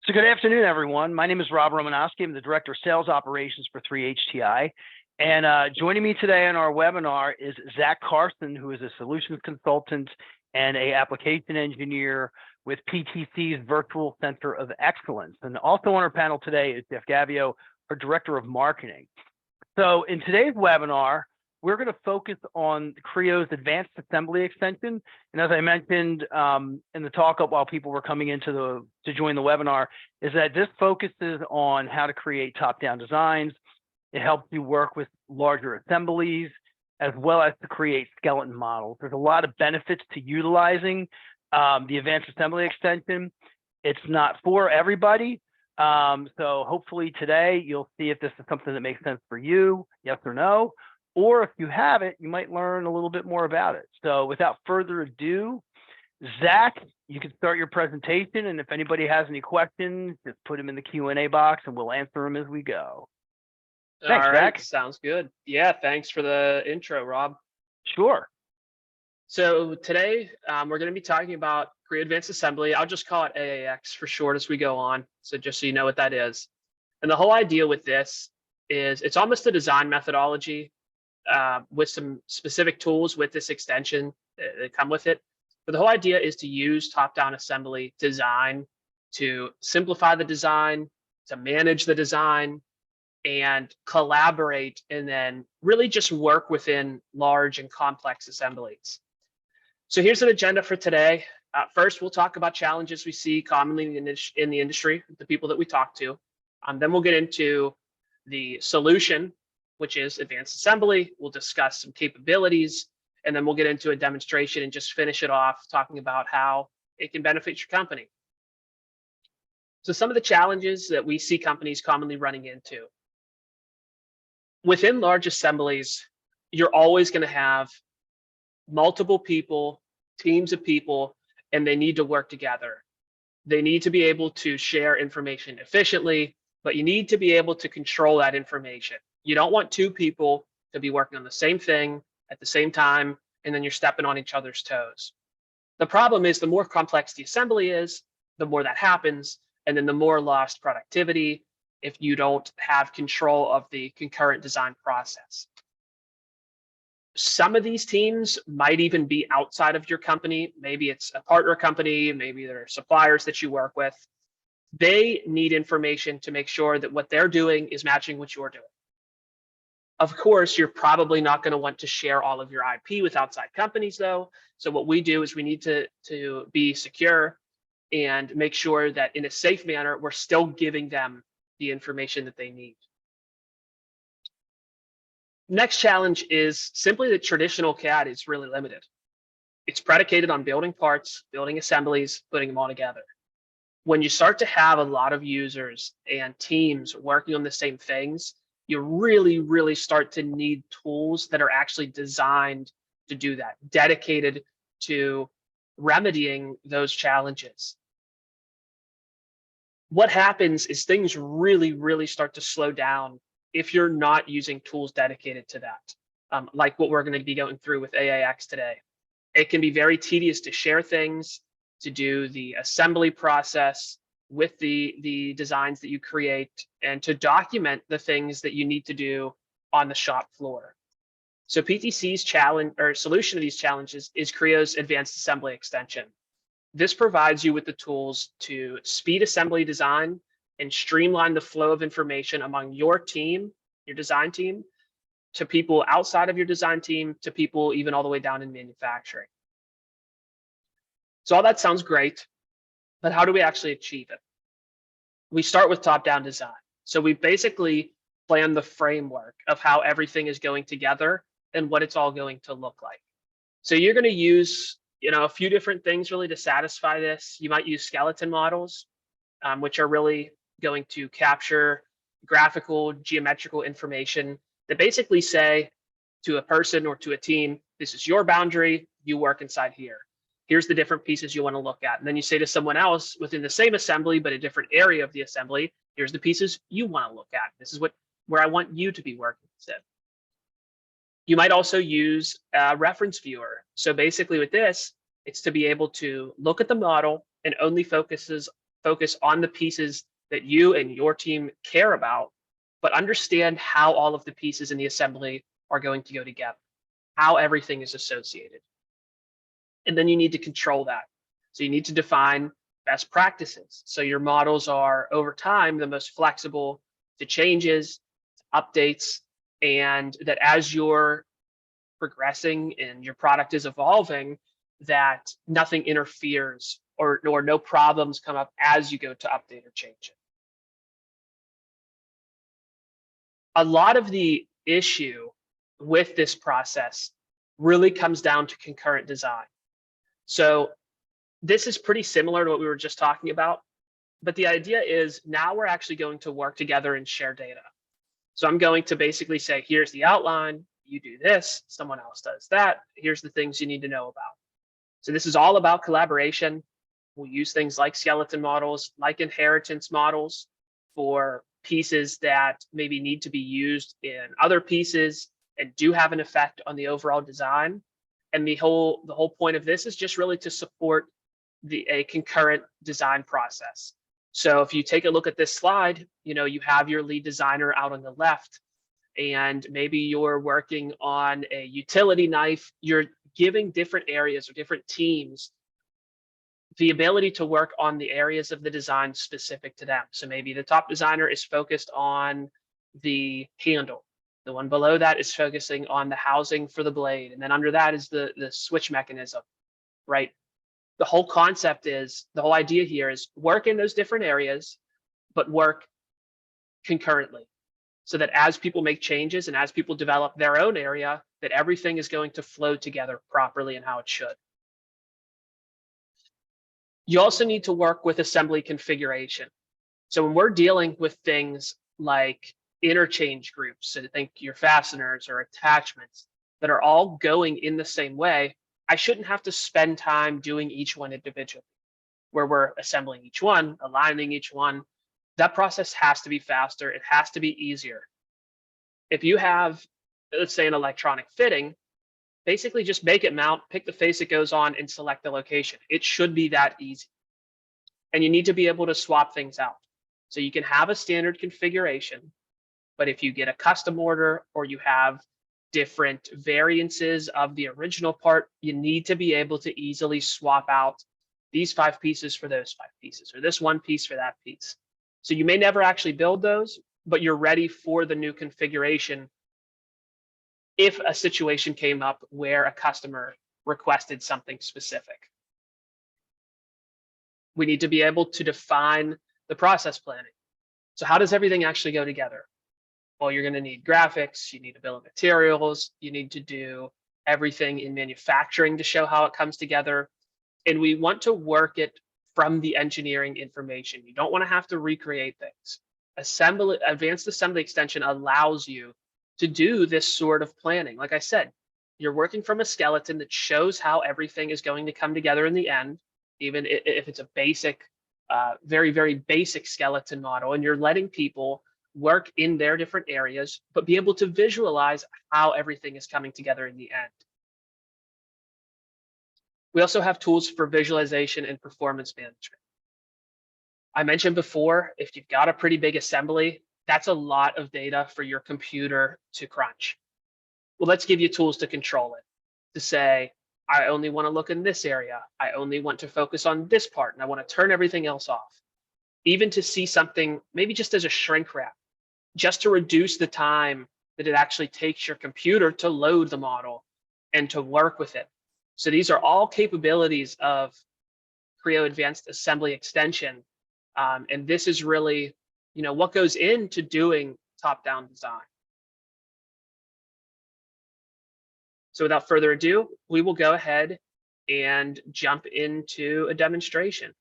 So good afternoon, everyone. My name is Rob Romanowski. I'm the Director of Sales Operations for 3HTI. And joining me today on our webinar is Zach Carson, who is a solutions consultant and an application engineer with PTC's Virtual Center of Excellence. And also on our panel today is Jeff Gavio, our Director of Marketing. So in today's webinar, we're going to focus on Creo's Advanced Assembly Extension. And as I mentioned in the talk up while people were coming into to join the webinar, is that this focuses on how to create top-down designs. It helps you work with larger assemblies, as well as to create skeleton models. There's a lot of benefits to utilizing the Advanced Assembly Extension. It's not for everybody. So hopefully today you'll see if this is something that makes sense for you, yes or no. Or if you have it, you might learn a little bit more about it. So without further ado, Zach, you can start your presentation. And if anybody has any questions, just put them in the Q&A box and we'll answer them as we go. Thanks, All right, Zach. sounds good. Yeah, thanks for the intro, Rob. Sure. So today we're going to be talking about Creo Advanced Assembly. I'll just call it AAX for short as we go on. So just so you know what that is. And the whole idea with this is it's almost a design methodology with some specific tools with this extension that come with it. But the whole idea is to use top-down assembly design to simplify the design, to manage the design, and collaborate, and then really just work within large and complex assemblies. So here's an agenda for today. First, we'll talk about challenges we see commonly in the industry, the people that we talk to. Then we'll get into the solution, which is advanced assembly. We'll discuss some capabilities, and then we'll get into a demonstration and just finish it off talking about how it can benefit your company. So some of the challenges that we see companies commonly running into. Within large assemblies, you're always going to have multiple people, teams of people, and they need to work together. They need to be able to share information efficiently, but you need to be able to control that information. You don't want two people to be working on the same thing at the same time, and then you're stepping on each other's toes. The problem is the more complex the assembly is, the more that happens, and then the more lost productivity if you don't have control of the concurrent design process. Some of these teams might even be outside of your company. Maybe it's a partner company, maybe they're suppliers that you work with. They need information to make sure that what they're doing is matching what you're doing. Of course, you're probably not going to want to share all of your IP with outside companies, though. So what we do is we need to be secure and make sure that in a safe manner, we're still giving them the information that they need. Next challenge is simply that traditional CAD is really limited. It's predicated on building parts, building assemblies, putting them all together. When you start to have a lot of users and teams working on the same things, you really start to need tools that are actually designed to do that, dedicated to remedying those challenges. What happens is things really start to slow down if you're not using tools dedicated to that, like what we're going to be going through with AAX today. It can be very tedious to share things, to do the assembly process with the designs that you create, and to document the things that you need to do on the shop floor. So PTC's challenge or solution to these challenges is Creo's Advanced Assembly Extension. This provides you with the tools to speed assembly design and streamline the flow of information among your team, your design team, to people outside of your design team, to people even all the way down in manufacturing. So all that sounds great, but how do we actually achieve it? We start with top-down design. So we basically plan the framework of how everything is going together and what it's all going to look like. So you're going to use, a few different things really to satisfy this. You might use skeleton models, which are really going to capture graphical, geometrical information that basically say to a person or to a team, this is your boundary, you work inside here. Here's the different pieces you want to look at. And then you say to someone else within the same assembly, but a different area of the assembly, here's the pieces you want to look at. This is where I want you to be working instead. You might also use a reference viewer. So basically with this, it's to be able to look at the model and only focus focus on the pieces that you and your team care about, but understand how all of the pieces in the assembly are going to go together, how everything is associated. And then you need to control that. So you need to define best practices. So your models are over time the most flexible to changes, to updates, and that as you're progressing and your product is evolving, that nothing interferes or no problems come up as you go to update or change it. A lot of the issue with this process really comes down to concurrent design. So this is pretty similar to what we were just talking about, but the idea is now we're actually going to work together and share data. So I'm going to basically say, here's the outline, you do this, someone else does that, here's the things you need to know about. So this is all about collaboration. We'll use things like skeleton models, like inheritance models for pieces that maybe need to be used in other pieces and do have an effect on the overall design. And the whole point of this is just really to support a concurrent design process. So if you take a look at this slide, you have your lead designer out on the left, and maybe you're working on a utility knife. You're giving different areas or different teams the ability to work on the areas of the design specific to them. So maybe the top designer is focused on the handle. The one below that is focusing on the housing for the blade. And then under that is the switch mechanism, right? The whole idea here is work in those different areas, but work concurrently, so that as people make changes and as people develop their own area, that everything is going to flow together properly and how it should. You also need to work with assembly configuration. So when we're dealing with things like interchange groups, so think your fasteners or attachments that are all going in the same way, I shouldn't have to spend time doing each one individually, where we're assembling each one, aligning each one. That process has to be faster. It has to be easier. If you have, let's say, an electronic fitting, basically just make it mount, pick the face it goes on, and select the location. It should be that easy. And you need to be able to swap things out. So you can have a standard configuration, but if you get a custom order or you have different variances of the original part, you need to be able to easily swap out these 5 pieces for those 5 pieces, or this one piece for that piece. So you may never actually build those, but you're ready for the new configuration if a situation came up where a customer requested something specific. We need to be able to define the process planning. So how does everything actually go together? Well, you're going to need graphics, you need a bill of materials, you need to do everything in manufacturing to show how it comes together. And we want to work it from the engineering information. You don't want to have to recreate things. Advanced Assembly Extension allows you to do this sort of planning. Like I said, you're working from a skeleton that shows how everything is going to come together in the end, even if it's a basic, very, very basic skeleton model, and you're letting people work in their different areas, but be able to visualize how everything is coming together in the end. We also have tools for visualization and performance management. I mentioned before, if you've got a pretty big assembly, that's a lot of data for your computer to crunch. Well, let's give you tools to control it, to say, I only want to look in this area. I only want to focus on this part, and I want to turn everything else off. Even to see something, maybe just as a shrink wrap, just to reduce the time that it actually takes your computer to load the model and to work with it. So these are all capabilities of Creo Advanced Assembly Extension. And this is really, what goes into doing top-down design. So without further ado, we will go ahead and jump into a demonstration.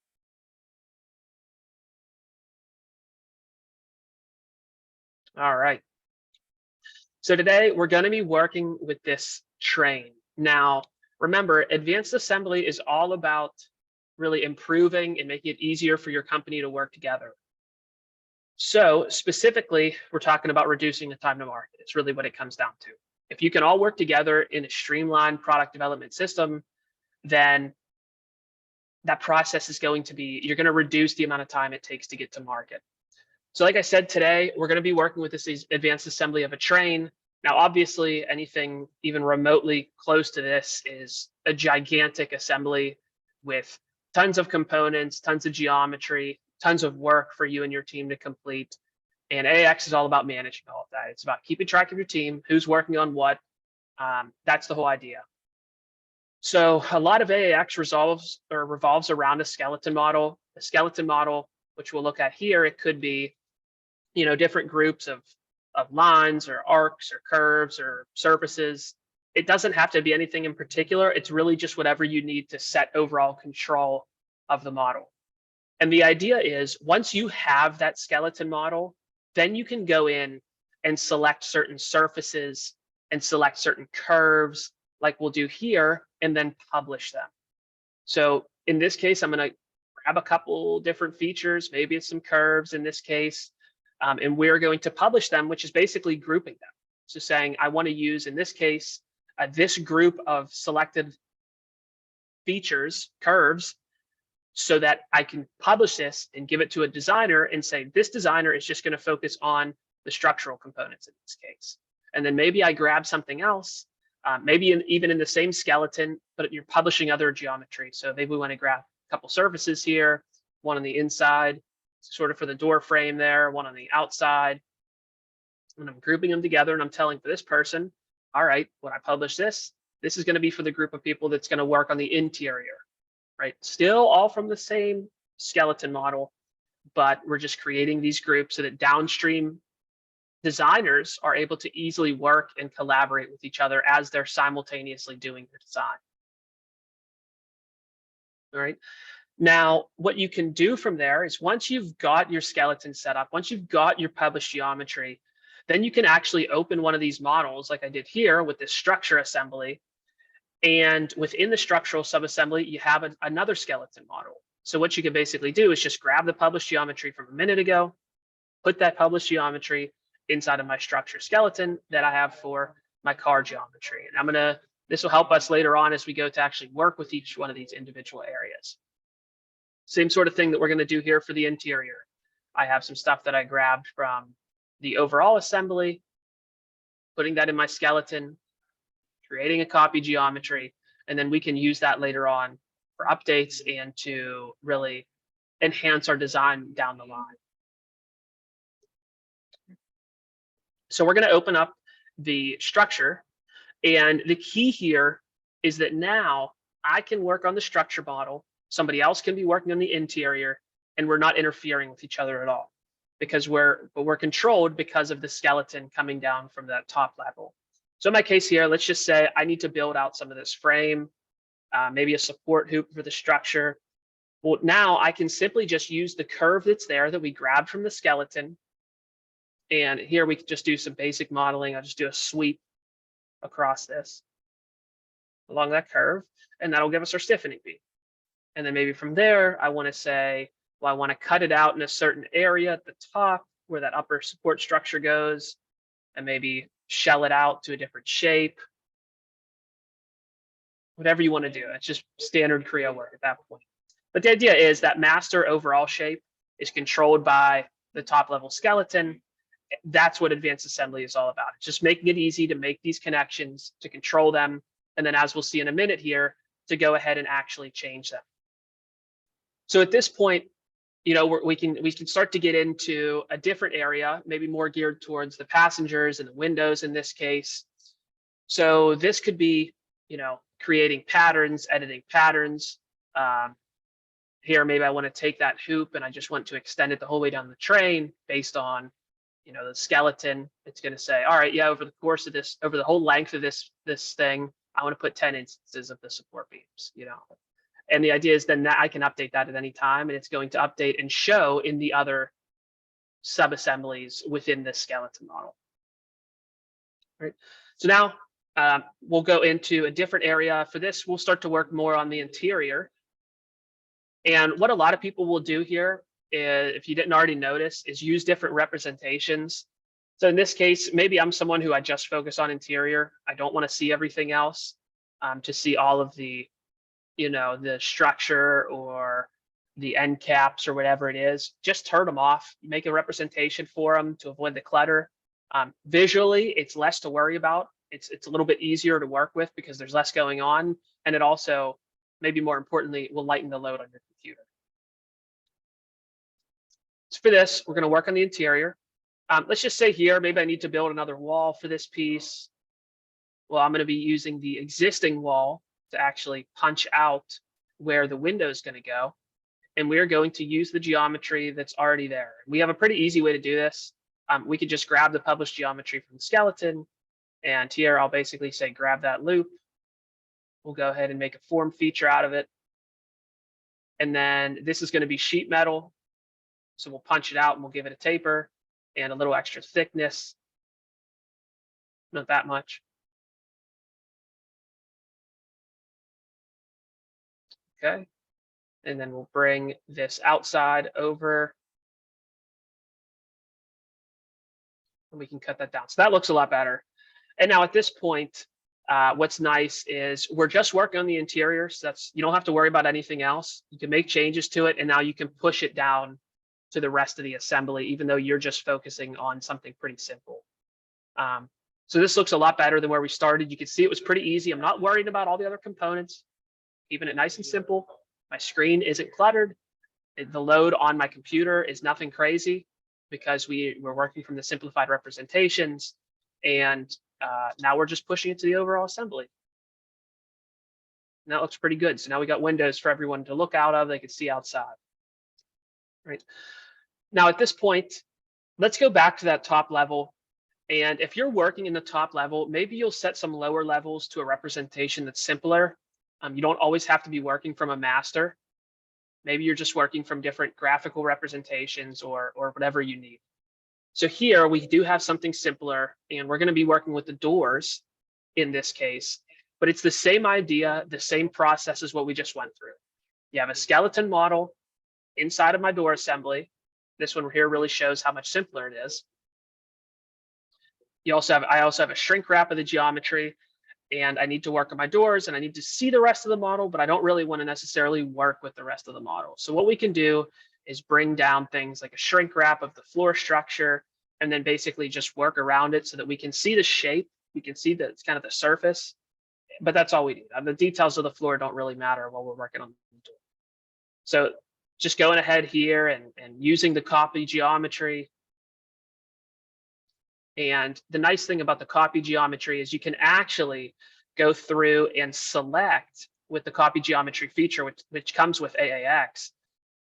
All right. So today we're going to be working with this train. Now, remember, advanced assembly is all about really improving and making it easier for your company to work together. So specifically, we're talking about reducing the time to market. It's really what it comes down to. If you can all work together in a streamlined product development system, then that process is going to be, you're going to reduce the amount of time it takes to get to market. So like I said, today, we're going to be working with this advanced assembly of a train. Now, obviously, anything even remotely close to this is a gigantic assembly with tons of components, tons of geometry, tons of work for you and your team to complete. And AX is all about managing all of that. It's about keeping track of your team, who's working on what. That's the whole idea. So a lot of AX revolves around a skeleton model. A skeleton model, which we'll look at here, it could be, different groups of lines or arcs or curves or surfaces. It doesn't have to be anything in particular. It's really just whatever you need to set overall control of the model. And the idea is, once you have that skeleton model, then you can go in and select certain surfaces and select certain curves, like we'll do here, and then publish them. So in this case, I'm going to grab a couple different features, maybe it's some curves in this case, and we're going to publish them, which is basically grouping them. So saying, I want to use, in this case, this group of selected features, curves, so that I can publish this and give it to a designer and say, this designer is just going to focus on the structural components in this case. And then maybe I grab something else, maybe even in the same skeleton, but you're publishing other geometry. So maybe we want to grab a couple surfaces here, one on the inside, sort of for the door frame there, one on the outside. And I'm grouping them together, and I'm telling for this person, all right, when I publish this is going to be for the group of people that's going to work on the interior, right? Still all from the same skeleton model, but we're just creating these groups so that downstream designers are able to easily work and collaborate with each other as they're simultaneously doing the design. All right. Now, what you can do from there is, once you've got your skeleton set up, once you've got your published geometry, then you can actually open one of these models like I did here with this structure assembly. And within the structural subassembly, you have another skeleton model. So what you can basically do is just grab the published geometry from a minute ago, put that published geometry inside of my structure skeleton that I have for my car geometry. And this will help us later on as we go to actually work with each one of these individual areas. Same sort of thing that we're going to do here for the interior. I have some stuff that I grabbed from the overall assembly, putting that in my skeleton, creating a copy geometry, and then we can use that later on for updates and to really enhance our design down the line. So we're going to open up the structure, and the key here is that now I can work on the structure model, somebody else can be working on the interior, and we're not interfering with each other at all, because we're controlled because of the skeleton coming down from that top level. So in my case here, let's just say I need to build out some of this frame, maybe a support hoop for the structure. Well, now I can simply just use the curve that's there that we grabbed from the skeleton. And here we can just do some basic modeling. I'll just do a sweep across this along that curve, and that'll give us our stiffening beam. And then maybe from there, I want to say, well, I want to cut it out in a certain area at the top where that upper support structure goes, and maybe shell it out to a different shape. Whatever you want to do. It's just standard Creo work at that point. But the idea is that master overall shape is controlled by the top level skeleton. That's what advanced assembly is all about. It's just making it easy to make these connections, to control them, and then, as we'll see in a minute here, to go ahead and actually change them. So at this point, we can start to get into a different area, maybe more geared towards the passengers and the windows in this case. So this could be, creating patterns, editing patterns. Here, maybe I want to take that hoop and I just want to extend it the whole way down the train based on, the skeleton. It's going to say, all right, yeah, over the course of this, over the whole length of this thing, I want to put 10 instances of the support beams, And the idea is then that I can update that at any time, and it's going to update and show in the other sub-assemblies within the skeleton model. Right. So now we'll go into a different area. For this, we'll start to work more on the interior. And what a lot of people will do here, if you didn't already notice, is use different representations. So in this case, maybe I'm someone who I just focus on interior. I don't want to see everything else, to see all of the you know, the structure or the end caps or whatever it is, just turn them off, make a representation for them to avoid the clutter. Visually, it's less to worry about. It's a little bit easier to work with because there's less going on. And it also, maybe more importantly, will lighten the load on your computer. So for this, we're going to work on the interior. Let's just say here, maybe I need to build another wall for this piece. Well, I'm going to be using the existing wall to actually punch out where the window is going to go. And we're going to use the geometry that's already there. We have a pretty easy way to do this. We could just grab the published geometry from the skeleton. And here I'll basically say, grab that loop. We'll go ahead and make a form feature out of it. And then this is going to be sheet metal. So we'll punch it out and we'll give it a taper and a little extra thickness. Not that much. Okay. And then we'll bring this outside over. And we can cut that down. So that looks a lot better. And now at this point, what's nice is we're just working on the interior. So that's, you don't have to worry about anything else. You can make changes to it and now you can push it down to the rest of the assembly, even though you're just focusing on something pretty simple. So this looks a lot better than where we started. You can see it was pretty easy. I'm not worried about all the other components, keeping it nice and simple. My screen isn't cluttered. The load on my computer is nothing crazy because we're working from the simplified representations. And now we're just pushing it to the overall assembly. And that looks pretty good. So now we got windows for everyone to look out of. They can see outside. Right. Now at this point, let's go back to that top level. And if you're working in the top level, maybe you'll set some lower levels to a representation that's simpler. You don't always have to be working from a master. Maybe you're just working from different graphical representations or whatever you need. So here we do have something simpler, and we're going to be working with the doors in this case, but it's the same idea, the same process as what we just went through. You have a skeleton model inside of my door assembly. This one here really shows how much simpler it is. I also have a shrink wrap of the geometry, and I need to work on my doors and I need to see the rest of the model, but I don't really want to necessarily work with the rest of the model. So what we can do is bring down things like a shrink wrap of the floor structure and then basically just work around it so that we can see the shape. We can see that it's kind of the surface, but that's all we do. The details of the floor don't really matter while we're working on the door. So just going ahead here and using the copy geometry. And the nice thing about the copy geometry is you can actually go through and select with the copy geometry feature, which comes with AAX.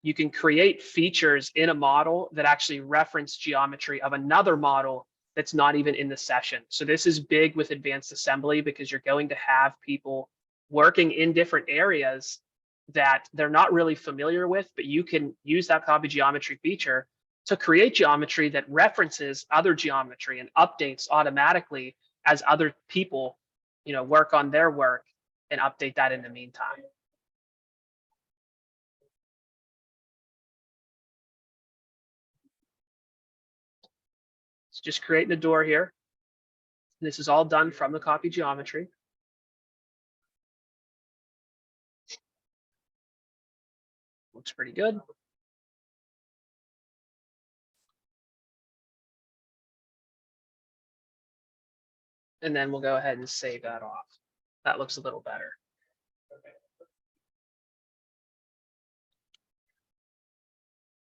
You can create features in a model that actually reference geometry of another model that's not even in the session. So this is big with advanced assembly because you're going to have people working in different areas that they're not really familiar with, but you can use that copy geometry feature to create geometry that references other geometry and updates automatically as other people, work on their work and update that in the meantime. So just creating a door here. This is all done from the copy geometry. Looks pretty good. And then we'll go ahead and save that off. That looks a little better.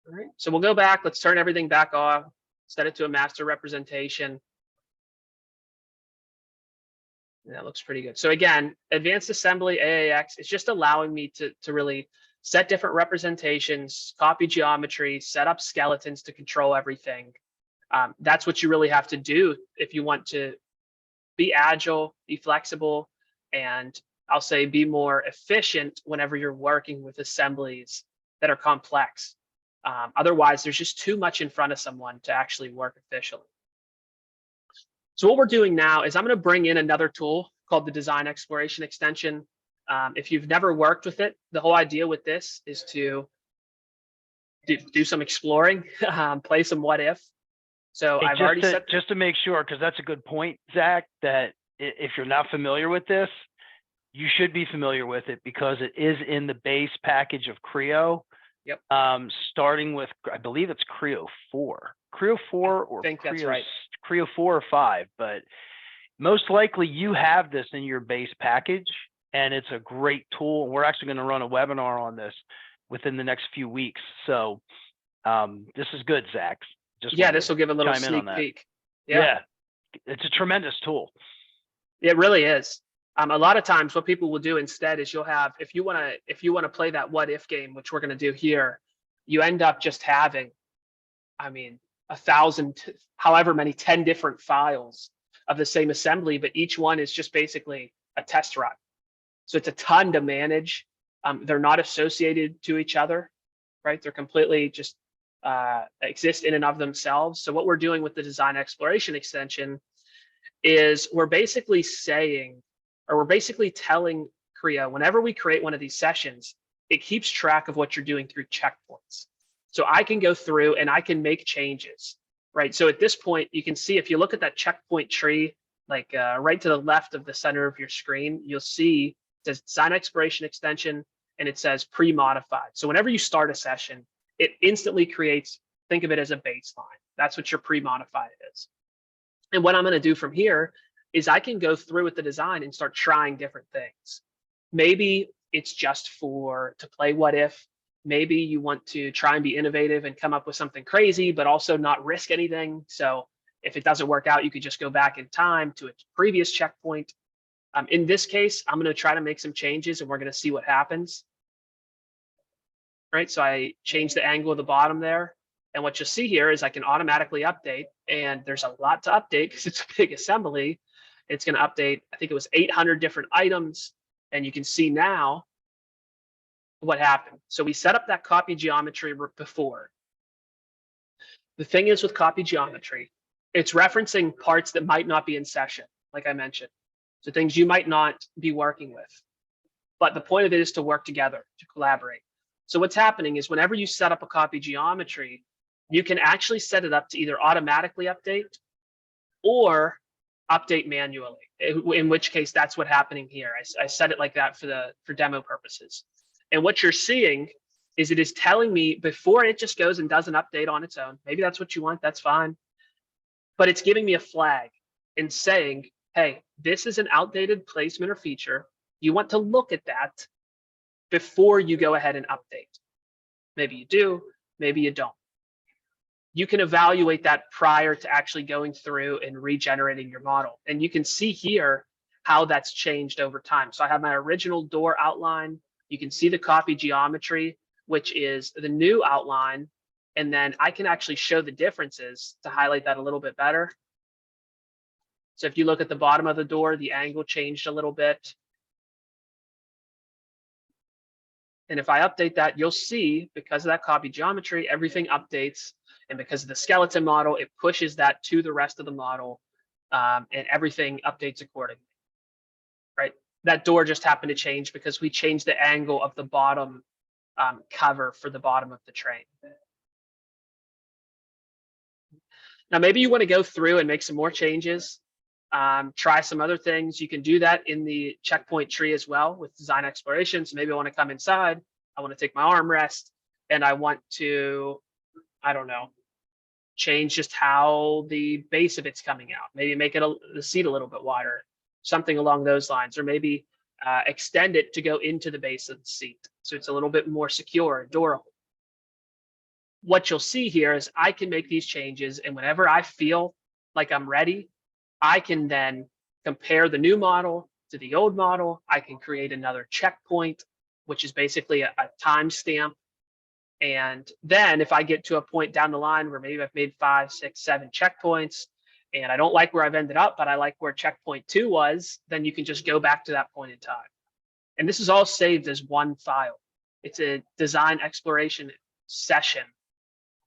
All right, so we'll go back. Let's turn everything back off, set it to a master representation. And that looks pretty good. So again, Advanced Assembly AAX is just allowing me to really set different representations, copy geometry, set up skeletons to control everything. That's what you really have to do if you want to be agile, be flexible, and I'll say be more efficient whenever you're working with assemblies that are complex. Otherwise, there's just too much in front of someone to actually work efficiently. So what we're doing now is I'm going to bring in another tool called the Design Exploration Extension. If you've never worked with it, the whole idea with this is to do some exploring, play some what if. So I've already set just to make sure, because that's a good point, Zach, that if you're not familiar with this, you should be familiar with it because it is in the base package of Creo. Yep. Starting with, I believe it's Creo 4. Creo 4 or I think that's Creo, right. Creo 4 or 5, but most likely you have this in your base package, and it's a great tool. We're actually going to run a webinar on this within the next few weeks. So this is good, Zach. Just Yeah, wanted this to will give a little chime in sneak on that. peek. Yeah, it's a tremendous tool. It really is. A lot of times what people will do instead is you'll have, if you want to play that what if game, which we're going to do here, you end up just having, I mean, 1,000, however many, 10 different files of the same assembly, but each one is just basically a test run. So it's a ton to manage. They're not associated to each other, right? They're completely just exist in and of themselves. So what we're doing with the design exploration extension is we're basically saying, or we're basically telling Creo, whenever we create one of these sessions, it keeps track of what you're doing through checkpoints. So I can go through and I can make changes, right? So at this point, you can see if you look at that checkpoint tree, like right to the left of the center of your screen, you'll see it says design exploration extension and it says pre-modified. So whenever you start a session, it instantly creates, think of it as a baseline. That's what your pre-modified is. And what I'm going to do from here is I can go through with the design and start trying different things. Maybe it's just to play what if. Maybe you want to try and be innovative and come up with something crazy, but also not risk anything. So if it doesn't work out, you could just go back in time to a previous checkpoint. In this case, I'm going to try to make some changes and we're going to see what happens. Right, so I change the angle of the bottom there. And what you'll see here is I can automatically update, and there's a lot to update because it's a big assembly. It's going to update, I think it was 800 different items. And you can see now what happened. So we set up that copy geometry before. The thing is with copy geometry, it's referencing parts that might not be in session, like I mentioned. So things you might not be working with. But the point of it is to work together, to collaborate. So what's happening is whenever you set up a copy geometry, you can actually set it up to either automatically update or update manually, in which case that's what's happening here. I set it like that for demo purposes. And what you're seeing is it is telling me before it just goes and does an update on its own. Maybe that's what you want, that's fine. But it's giving me a flag and saying, hey, this is an outdated placement or feature. You want to look at that before you go ahead and update. Maybe you do, maybe you don't. You can evaluate that prior to actually going through and regenerating your model. And you can see here how that's changed over time. So I have my original door outline. You can see the copy geometry, which is the new outline. And then I can actually show the differences to highlight that a little bit better. So if you look at the bottom of the door, the angle changed a little bit. And if I update that, you'll see because of that copy geometry, everything updates. And because of the skeleton model, it pushes that to the rest of the model and everything updates accordingly, right? That door just happened to change because we changed the angle of the bottom cover for the bottom of the train. Now, maybe you want to go through and make some more changes, try some other things. You can do that in the checkpoint tree as well with design exploration. So maybe I want to come inside, I want to take my armrest, and I want to, I don't know, change just how the base of it's coming out. Maybe make it the seat a little bit wider, something along those lines, or maybe extend it to go into the base of the seat. So it's a little bit more secure and durable. What you'll see here is I can make these changes, and whenever I feel like I'm ready, I can then compare the new model to the old model. I can create another checkpoint, which is basically a timestamp. And then if I get to a point down the line where maybe I've made 5, 6, 7 checkpoints, and I don't like where I've ended up, but I like where checkpoint 2 was, then you can just go back to that point in time. And this is all saved as one file. It's a design exploration session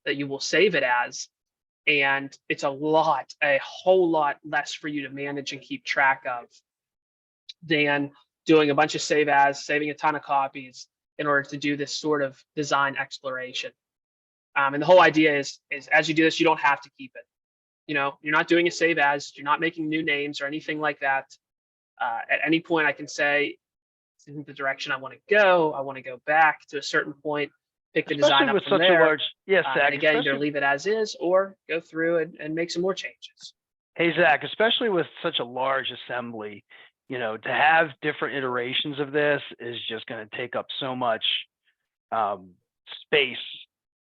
that you will save it as. And it's a whole lot less for you to manage and keep track of than doing a bunch of save as, saving a ton of copies in order to do this sort of design exploration. And the whole idea is as you do this, you don't have to keep it. You know, you're not doing a save as, you're not making new names or anything like that. At any point I can say, isn't the direction I want to go. I want to go back to a certain point, pick the design Especially up with from such a there. large, yes, And Zach, again, either especially, leave it as is or go through and make some more changes. hey, Zach, especially with such a large assembly, to have different iterations of this is just going to take up so much space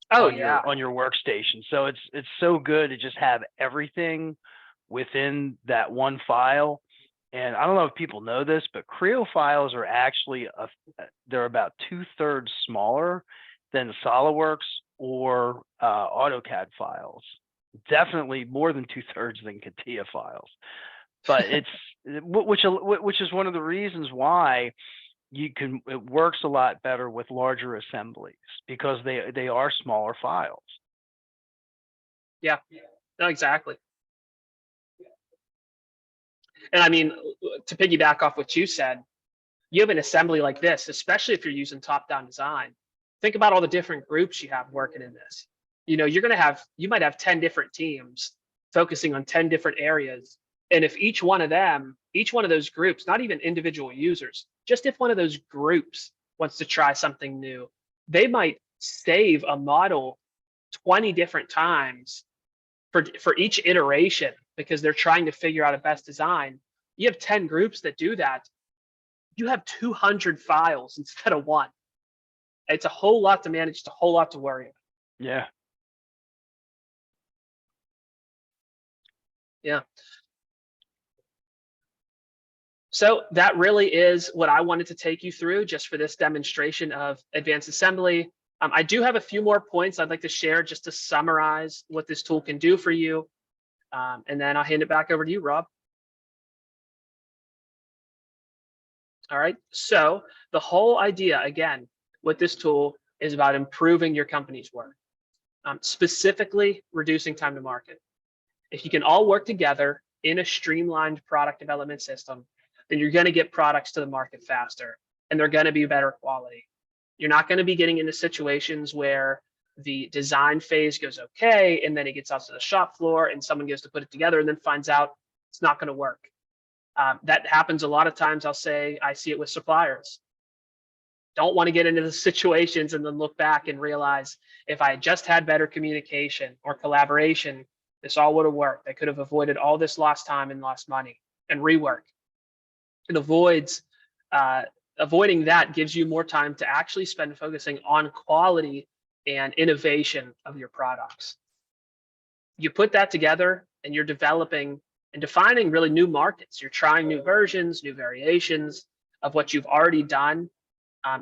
Oh, on yeah. your workstation. So it's so good to just have everything within that one file. And I don't know if people know this, but Creo files are actually they're about 2/3 smaller than SolidWorks or AutoCAD files. Definitely more than 2/3 than CATIA files. But which is one of the reasons why it works a lot better with larger assemblies, because they are smaller files. Yeah, no, exactly. And I mean, to piggyback off what you said, you have an assembly like this, especially if you're using top-down design. Think about all the different groups you have working in this. You might have 10 different teams focusing on 10 different areas. And if each one of those groups, not even individual users, just if one of those groups wants to try something new, they might save a model 20 different times for each iteration because they're trying to figure out a best design. You have 10 groups that do that. You have 200 files instead of one. It's a whole lot to manage. It's a whole lot to worry about. Yeah. Yeah. So that really is what I wanted to take you through just for this demonstration of advanced assembly. I do have a few more points I'd like to share just to summarize what this tool can do for you. And then I'll hand it back over to you, Rob. All right. So the whole idea, again, with this tool is about improving your company's work, specifically reducing time to market. If you can all work together in a streamlined product development system, then you're going to get products to the market faster and they're going to be better quality. You're not going to be getting into situations where the design phase goes okay and then it gets out to the shop floor and someone goes to put it together and then finds out it's not going to work. That happens a lot of times. I see it with suppliers. Don't want to get into the situations and then look back and realize if I just had better communication or collaboration, this all would have worked. I could have avoided all this lost time and lost money and rework. It avoiding that gives you more time to actually spend focusing on quality and innovation of your products. You put that together and you're developing and defining really new markets. You're trying new versions, new variations of what you've already done.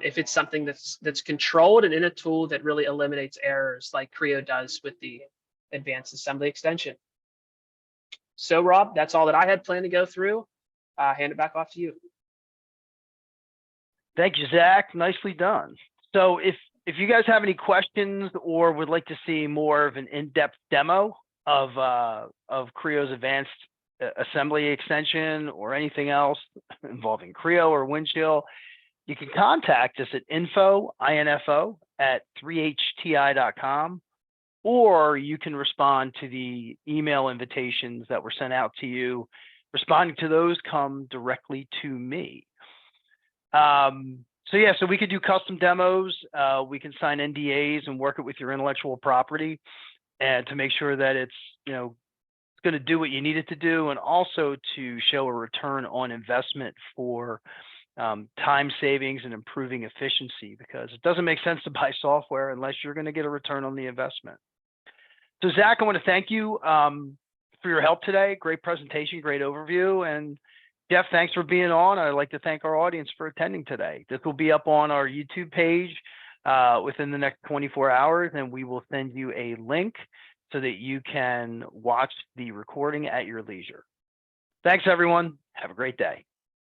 If it's something that's controlled and in a tool that really eliminates errors like Creo does with the Advanced Assembly Extension. So Rob, that's all that I had planned to go through. Hand it back off to you. Thank you, Zach. Nicely done. So if you guys have any questions or would like to see more of an in-depth demo of Creo's Advanced Assembly Extension or anything else involving Creo or Windchill, you can contact us at info@3hti.com, or you can respond to the email invitations that were sent out to you. Responding to those come directly to me. So we could do custom demos. We can sign NDAs and work it with your intellectual property, and to make sure that it's going to do what you need it to do, and also to show a return on investment for time savings and improving efficiency, because it doesn't make sense to buy software unless you're going to get a return on the investment. So Zach, I want to thank you for your help today. Great presentation, great overview. And Jeff, thanks for being on. I'd like to thank our audience for attending today. This will be up on our YouTube page within the next 24 hours, and we will send you a link so that you can watch the recording at your leisure. Thanks, everyone. Have a great day.